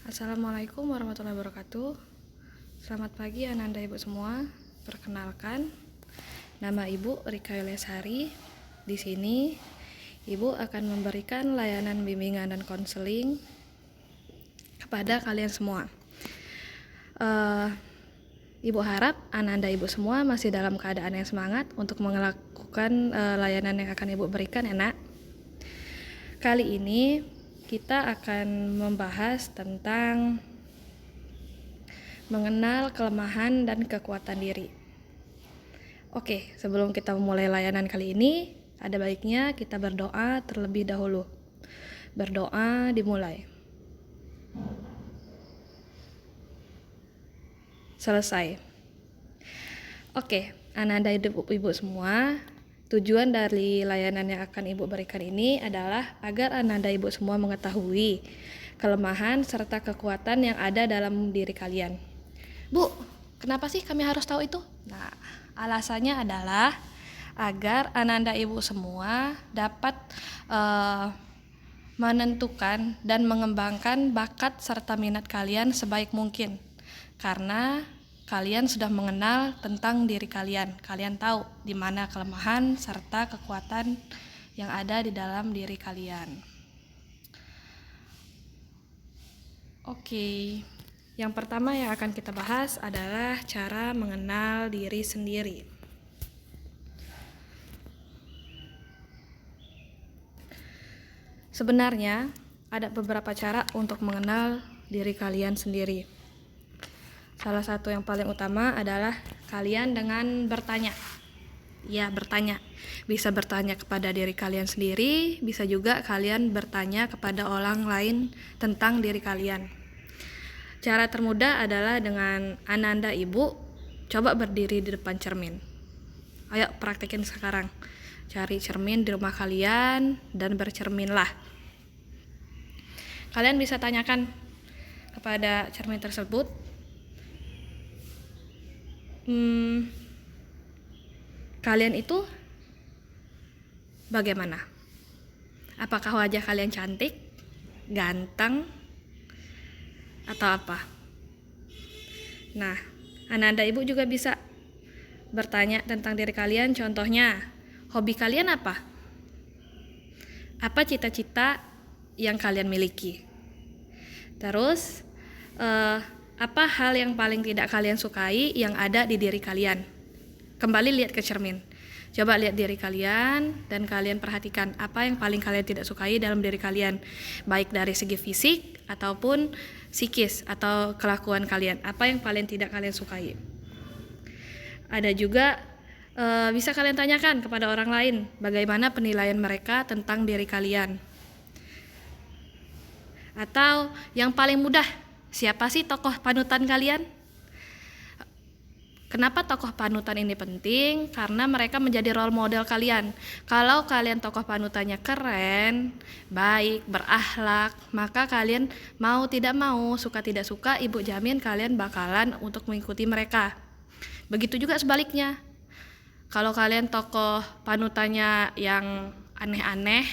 Assalamualaikum warahmatullahi wabarakatuh. Selamat pagi Ananda Ibu semua. Perkenalkan, nama Ibu Rika Yulesari. Di sini Ibu akan memberikan layanan bimbingan dan konseling kepada kalian semua. Ibu harap Ananda Ibu semua masih dalam keadaan yang semangat untuk melakukan layanan yang akan Ibu berikan, ya Nak. Kali ini kita akan membahas tentang mengenal kelemahan dan kekuatan diri. Oke, sebelum kita memulai layanan kali ini, ada baiknya kita berdoa terlebih dahulu. Berdoa dimulai. Selesai. Oke, Ananda Ibu semua, tujuan dari layanan yang akan Ibu berikan ini adalah agar Ananda Ibu semua mengetahui kelemahan serta kekuatan yang ada dalam diri kalian. Bu, kenapa sih kami harus tahu itu? Nah, alasannya adalah agar Ananda Ibu semua dapat menentukan dan mengembangkan bakat serta minat kalian sebaik mungkin. Karena kalian sudah mengenal tentang diri kalian. Kalian tahu di mana kelemahan serta kekuatan yang ada di dalam diri kalian. Oke, yang pertama yang akan kita bahas adalah cara mengenal diri sendiri. Sebenarnya ada beberapa cara untuk mengenal diri kalian sendiri. Salah satu yang paling utama adalah kalian dengan bertanya. Ya, bertanya. Bisa bertanya kepada diri kalian sendiri, bisa juga kalian bertanya kepada orang lain tentang diri kalian. Cara termudah adalah dengan Ananda Ibu coba berdiri di depan cermin. Ayo praktekin sekarang. Cari cermin di rumah kalian dan bercerminlah. Kalian bisa tanyakan kepada cermin tersebut, kalian itu bagaimana? Apakah wajah kalian cantik, ganteng, atau apa? Nah, Ananda Ibu juga bisa bertanya tentang diri kalian. Contohnya, hobi kalian apa? Apa cita-cita yang kalian miliki? Terus, apa hal yang paling tidak kalian sukai yang ada di diri kalian? Kembali lihat ke cermin. Coba lihat diri kalian dan kalian perhatikan apa yang paling kalian tidak sukai dalam diri kalian, baik dari segi fisik ataupun psikis atau kelakuan kalian. Apa yang paling tidak kalian sukai? Ada juga bisa kalian tanyakan kepada orang lain bagaimana penilaian mereka tentang diri kalian. Atau yang paling mudah, siapa sih tokoh panutan kalian? Kenapa tokoh panutan ini penting? Karena mereka menjadi role model kalian. Kalau kalian tokoh panutannya keren, baik, berakhlak, maka kalian mau tidak mau, suka tidak suka, Ibu jamin kalian bakalan untuk mengikuti mereka. Begitu juga sebaliknya. Kalau kalian tokoh panutannya yang aneh-aneh,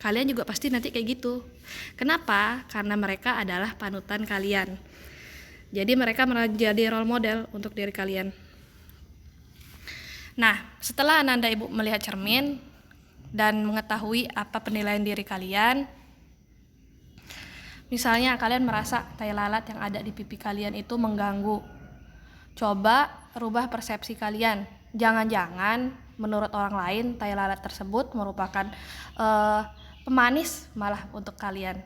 kalian juga pasti nanti kayak gitu. Kenapa? Karena mereka adalah panutan kalian. Jadi mereka menjadi role model untuk diri kalian. Nah, setelah Ananda Ibu melihat cermin dan mengetahui apa penilaian diri kalian, misalnya kalian merasa tai lalat yang ada di pipi kalian itu mengganggu. Coba rubah persepsi kalian. Jangan-jangan menurut orang lain tai lalat tersebut merupakan pemanis malah untuk kalian.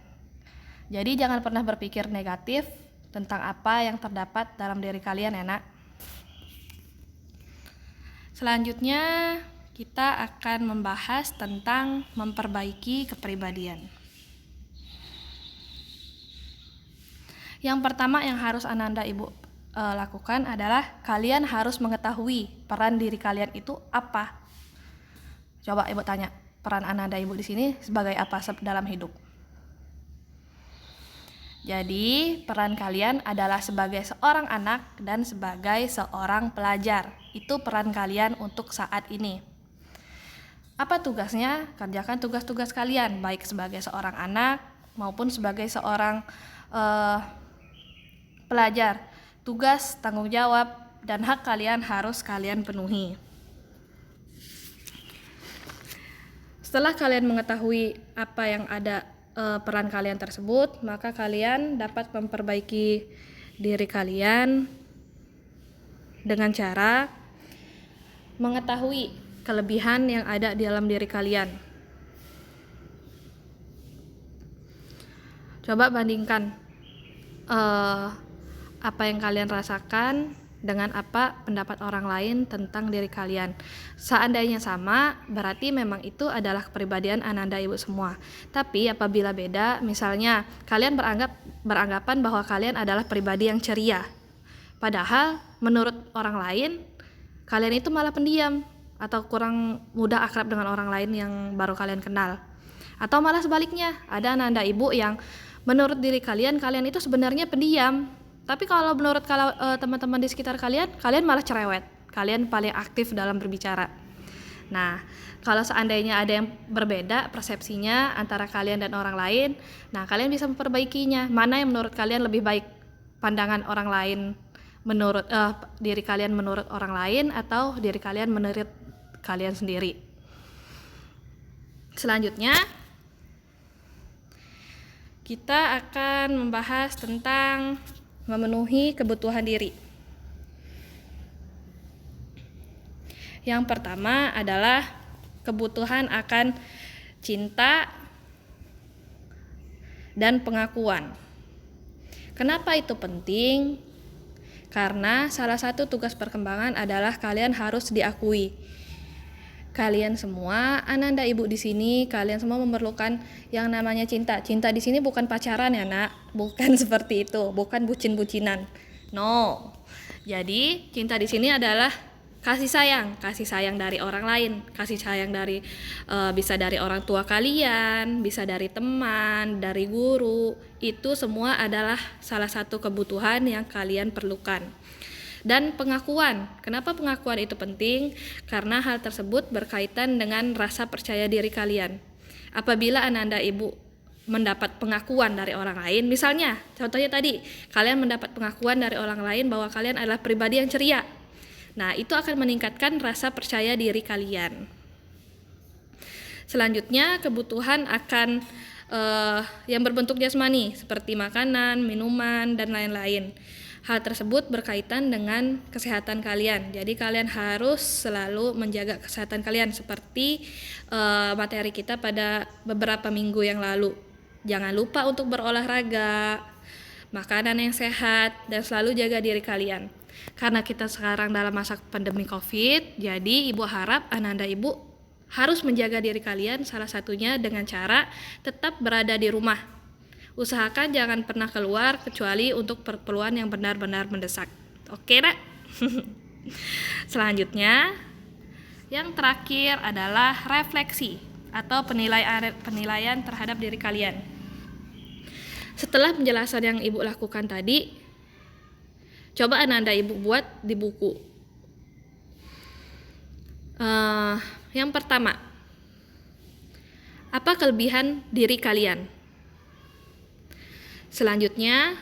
Jadi jangan pernah berpikir negatif tentang apa yang terdapat dalam diri kalian, ya Nak. Selanjutnya kita akan membahas tentang memperbaiki kepribadian. Yang pertama yang harus Ananda Ibu lakukan adalah kalian harus mengetahui peran diri kalian itu apa. Coba Ibu tanya, peran Ananda Ibu di sini sebagai apa dalam hidup? Jadi, peran kalian adalah sebagai seorang anak dan sebagai seorang pelajar. Itu peran kalian untuk saat ini. Apa tugasnya? Kerjakan tugas-tugas kalian, baik sebagai seorang anak maupun sebagai seorang pelajar. Tugas, tanggung jawab, dan hak kalian harus kalian penuhi. Setelah kalian mengetahui apa yang ada peran kalian tersebut, maka kalian dapat memperbaiki diri kalian dengan cara mengetahui kelebihan yang ada di dalam diri kalian. Coba bandingkan apa yang kalian rasakan dengan apa pendapat orang lain tentang diri kalian. Seandainya sama, berarti memang itu adalah kepribadian Ananda Ibu semua. Tapi apabila beda, misalnya kalian beranggapan bahwa kalian adalah pribadi yang ceria, padahal menurut orang lain kalian itu malah pendiam atau kurang mudah akrab dengan orang lain yang baru kalian kenal. Atau malah sebaliknya, ada Ananda Ibu yang menurut diri kalian itu sebenarnya pendiam, tapi kalau menurut teman-teman di sekitar kalian malah cerewet, kalian paling aktif dalam berbicara. Nah, kalau seandainya ada yang berbeda persepsinya antara kalian dan orang lain, nah kalian bisa memperbaikinya. Mana yang menurut kalian lebih baik, pandangan orang lain menurut diri kalian menurut orang lain, atau diri kalian menurut kalian sendiri. Selanjutnya kita akan membahas tentang memenuhi kebutuhan diri. Yang pertama adalah kebutuhan akan cinta dan pengakuan. Kenapa itu penting? Karena salah satu tugas perkembangan adalah kalian harus diakui. Kalian semua, Ananda Ibu di sini, kalian semua memerlukan yang namanya cinta. Cinta di sini bukan pacaran ya, Nak. Bukan seperti itu, bukan bucin-bucinan. No. Jadi, cinta di sini adalah kasih sayang dari orang lain, kasih sayang dari bisa dari orang tua kalian, bisa dari teman, dari guru. Itu semua adalah salah satu kebutuhan yang kalian perlukan. Dan pengakuan. Kenapa pengakuan itu penting? Karena hal tersebut berkaitan dengan rasa percaya diri kalian. Apabila Ananda Ibu mendapat pengakuan dari orang lain, misalnya contohnya tadi, kalian mendapat pengakuan dari orang lain bahwa kalian adalah pribadi yang ceria. Nah, itu akan meningkatkan rasa percaya diri kalian. Selanjutnya, kebutuhan akan yang berbentuk jasmani seperti makanan, minuman, dan lain-lain. Hal tersebut berkaitan dengan kesehatan kalian. Jadi kalian harus selalu menjaga kesehatan kalian seperti materi kita pada beberapa minggu yang lalu. Jangan lupa untuk berolahraga, makanan yang sehat, dan selalu jaga diri kalian. Karena kita sekarang dalam masa pandemi COVID, jadi Ibu harap Ananda Ibu harus menjaga diri kalian, salah satunya dengan cara tetap berada di rumah. Usahakan jangan pernah keluar kecuali untuk keperluan yang benar-benar mendesak. Oke, Nak? Selanjutnya, yang terakhir adalah refleksi atau penilaian terhadap diri kalian. Setelah penjelasan yang Ibu lakukan tadi, coba Ananda Ibu buat di buku. Yang pertama, apa kelebihan diri kalian? Selanjutnya,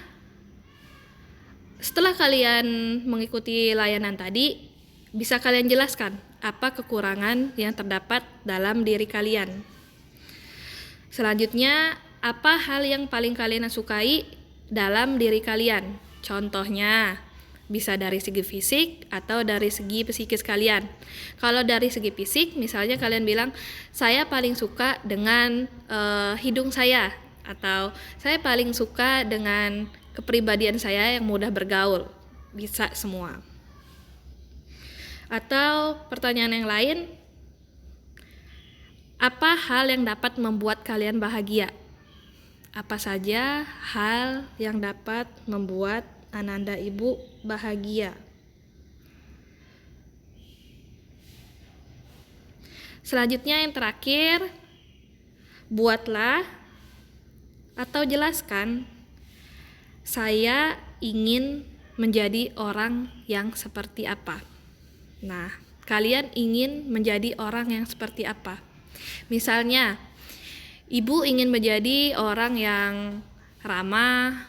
setelah kalian mengikuti layanan tadi, bisa kalian jelaskan apa kekurangan yang terdapat dalam diri kalian. Selanjutnya, apa hal yang paling kalian sukai dalam diri kalian? Contohnya, bisa dari segi fisik atau dari segi psikis kalian. Kalau dari segi fisik, misalnya kalian bilang, saya paling suka dengan hidung saya, atau saya paling suka dengan kepribadian saya yang mudah bergaul. Bisa semua. Atau pertanyaan yang lain, apa hal yang dapat membuat kalian bahagia? Apa saja hal yang dapat membuat Ananda Ibu bahagia? Selanjutnya yang terakhir, buatlah atau jelaskan, saya ingin menjadi orang yang seperti apa. Nah, kalian ingin menjadi orang yang seperti apa? Misalnya, Ibu ingin menjadi orang yang ramah,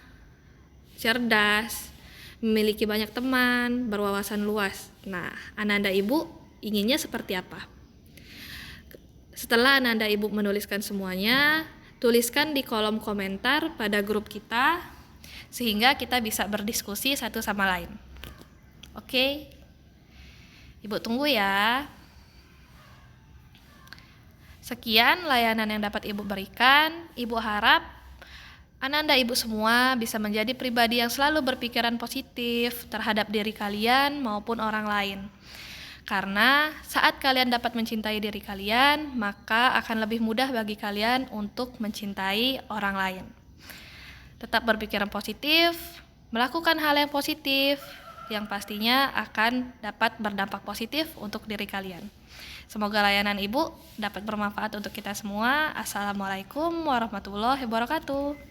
cerdas, memiliki banyak teman, berwawasan luas. Nah, Ananda Ibu inginnya seperti apa? Setelah Ananda Ibu menuliskan semuanya, tuliskan di kolom komentar pada grup kita, sehingga kita bisa berdiskusi satu sama lain. Oke? Ibu tunggu ya. Sekian layanan yang dapat Ibu berikan. Ibu harap Ananda Ibu semua bisa menjadi pribadi yang selalu berpikiran positif terhadap diri kalian maupun orang lain. Karena saat kalian dapat mencintai diri kalian, maka akan lebih mudah bagi kalian untuk mencintai orang lain. Tetap berpikiran positif, melakukan hal yang positif, yang pastinya akan dapat berdampak positif untuk diri kalian. Semoga layanan Ibu dapat bermanfaat untuk kita semua. Assalamualaikum warahmatullahi wabarakatuh.